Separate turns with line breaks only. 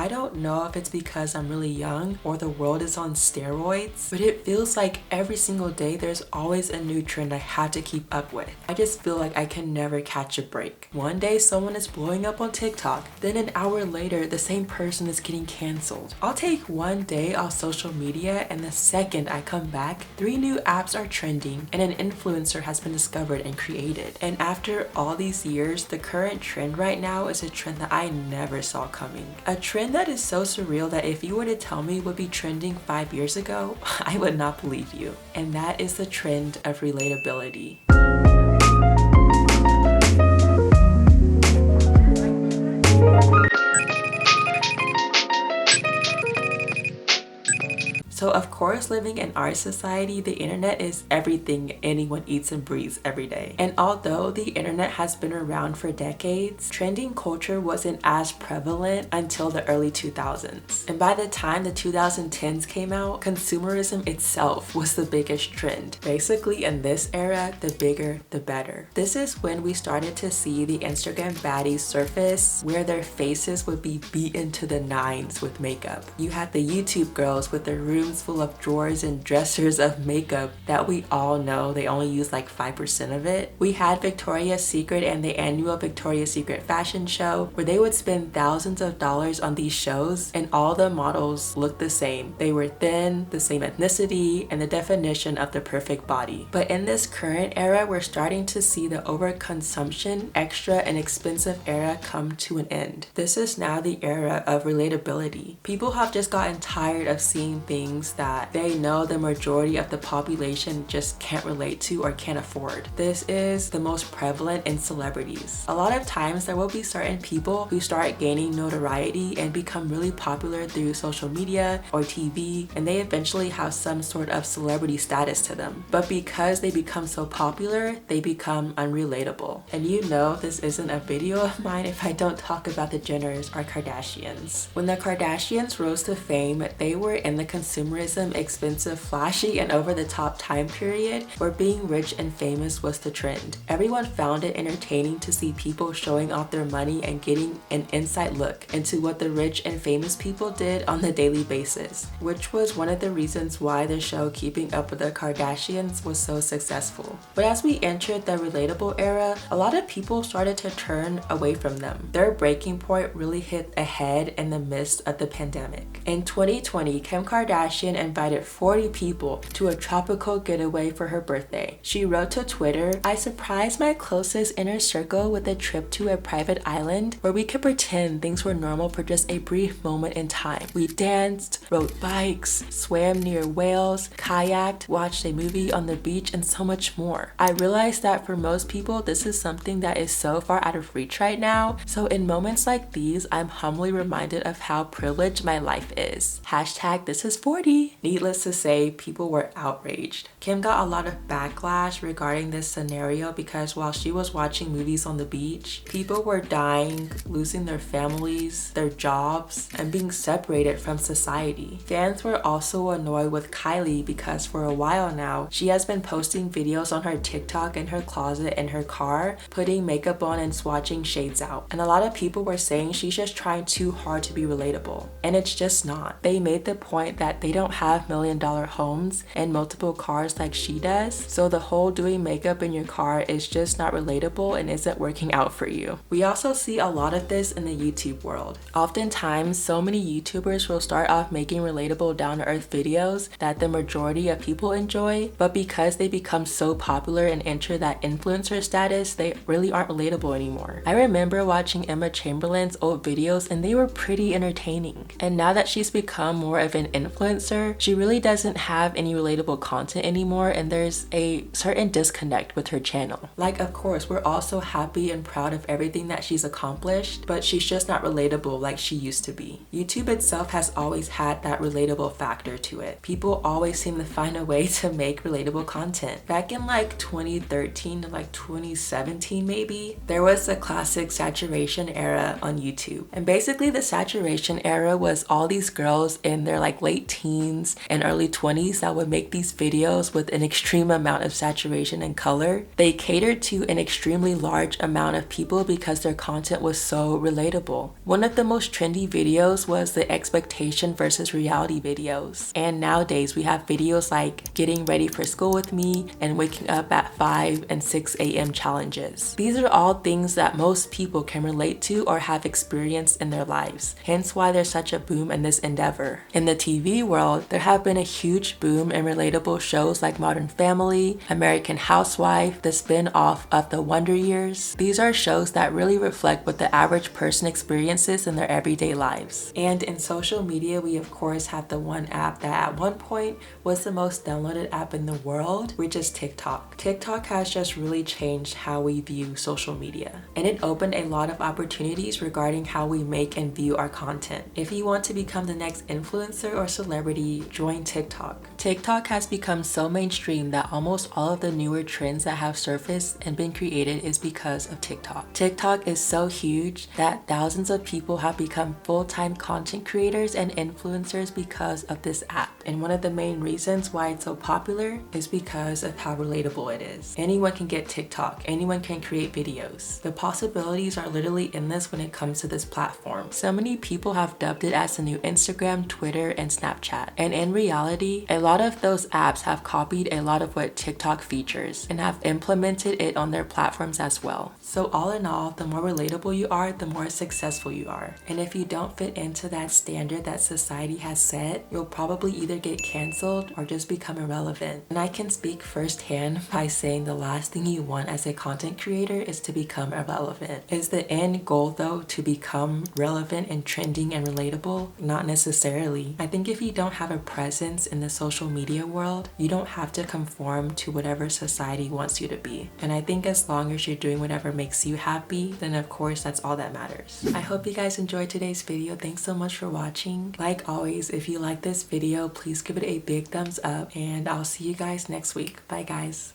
I don't know if it's because I'm really young or the world is on steroids, but it feels like every single day there's always a new trend I have to keep up with. I just feel like I can never catch a break. One day someone is blowing up on TikTok, then an hour later the same person is getting canceled. I'll take one day off social media and the second I come back, 3 new apps are trending and an influencer has been discovered and created. And after all these years, the current trend right now is a trend that I never saw coming. A trend that is so surreal that if you were to tell me would be trending 5 years ago, I would not believe you. And that is the trend of relatability. So of course, living in our society, the internet is everything anyone eats and breathes every day. And although the internet has been around for decades, trending culture wasn't as prevalent until the early 2000s. And by the time the 2010s came out, consumerism itself was the biggest trend. Basically, in this era, the bigger, the better. This is when we started to see the Instagram baddies surface, where their faces would be beaten to the nines with makeup. You had the YouTube girls with their rooms full of drawers and dressers of makeup that we all know they only use like 5% of it. We had Victoria's Secret and the annual Victoria's Secret fashion show where they would spend thousands of dollars on these shows and all the models looked the same. They were thin, the same ethnicity, and the definition of the perfect body. But in this current era, we're starting to see the overconsumption, extra and expensive era come to an end. This is now the era of relatability. People have just gotten tired of seeing things that they know the majority of the population just can't relate to or can't afford. This is the most prevalent in celebrities. A lot of times there will be certain people who start gaining notoriety and become really popular through social media or TV, and they eventually have some sort of celebrity status to them. But because they become so popular, they become unrelatable. And you know this isn't a video of mine if I don't talk about the Jenners or Kardashians. When the Kardashians rose to fame, they were in the consumerism, expensive, flashy, and over-the-top time period where being rich and famous was the trend. Everyone found it entertaining to see people showing off their money and getting an inside look into what the rich and famous people did on a daily basis, which was one of the reasons why the show Keeping Up with the Kardashians was so successful. But as we entered the relatable era, a lot of people started to turn away from them. Their breaking point really hit ahead in the midst of the pandemic. In 2020, Kim Kardashian invited 40 people to a tropical getaway for her birthday. She wrote to Twitter, "I surprised my closest inner circle with a trip to a private island where we could pretend things were normal for just a brief moment in time. We danced, rode bikes, swam near whales, kayaked, watched a movie on the beach, and so much more. I realized that for most people, this is something that is so far out of reach right now. So in moments like these, I'm humbly reminded of how privileged my life is. Hashtag this is 40. Needless to say, people were outraged. Kim got a lot of backlash regarding this scenario because while she was watching movies on the beach, people were dying, losing their families, their jobs, and being separated from society. Fans were also annoyed with Kylie because for a while now, she has been posting videos on her TikTok in her closet in her car, putting makeup on and swatching shades out. And a lot of people were saying she's just trying too hard to be relatable. And it's just not. They made the point that they don't have million-dollar homes and multiple cars like she does, so the whole doing makeup in your car is just not relatable and isn't working out for you. We also see a lot of this in the YouTube world. Oftentimes, so many YouTubers will start off making relatable down-to-earth videos that the majority of people enjoy, but because they become so popular and enter that influencer status, they really aren't relatable anymore. I remember watching Emma Chamberlain's old videos and they were pretty entertaining. And now that she's become more of an influencer, she really doesn't have any relatable content anymore, and there's a certain disconnect with her channel. Like, of course, we're also happy and proud of everything that she's accomplished, but she's just not relatable like she used to be. YouTube itself has always had that relatable factor to it. People always seem to find a way to make relatable content. Back in like 2013 to like 2017 maybe, there was the classic saturation era on YouTube. And basically the saturation era was all these girls in their like late teens teens and early 20s that would make these videos with an extreme amount of saturation and color. They catered to an extremely large amount of people because their content was so relatable. One of the most trendy videos was the expectation versus reality videos. And nowadays we have videos like getting ready for school with me and waking up at 5 and 6 a.m. challenges. These are all things that most people can relate to or have experienced in their lives, hence why there's such a boom in this endeavor. In the TV world, there have been a huge boom in relatable shows like Modern Family, American Housewife, the spin-off of The Wonder Years. These are shows that really reflect what the average person experiences in their everyday lives. And in social media, we of course have the one app that at one point was the most downloaded app in the world, which is TikTok. TikTok has just really changed how we view social media, and it opened a lot of opportunities regarding how we make and view our content. If you want to become the next influencer or celebrity, join TikTok. TikTok has become so mainstream that almost all of the newer trends that have surfaced and been created is because of TikTok. TikTok is so huge that thousands of people have become full-time content creators and influencers because of this app. And one of the main reasons why it's so popular is because of how relatable it is. Anyone can get TikTok, anyone can create videos. The possibilities are literally endless when it comes to this platform. So many people have dubbed it as the new Instagram, Twitter, and Snapchat. And in reality, a lot of those apps have copied a lot of what TikTok features and have implemented it on their platforms as well. So all in all, the more relatable you are, the more successful you are. And if you don't fit into that standard that society has set, you'll probably either get canceled or just become irrelevant. And I can speak firsthand by saying the last thing you want as a content creator is to become irrelevant. Is the end goal though to become relevant and trending and relatable? Not necessarily. I think if you don't have a presence in the social media world, you don't have to conform to whatever society wants you to be. And I think as long as you're doing whatever makes you happy, then of course that's all that matters. I hope you guys enjoyed today's video. Thanks so much for watching. Like always, if you like this video, please give it a big thumbs up, and I'll see you guys next week. Bye guys.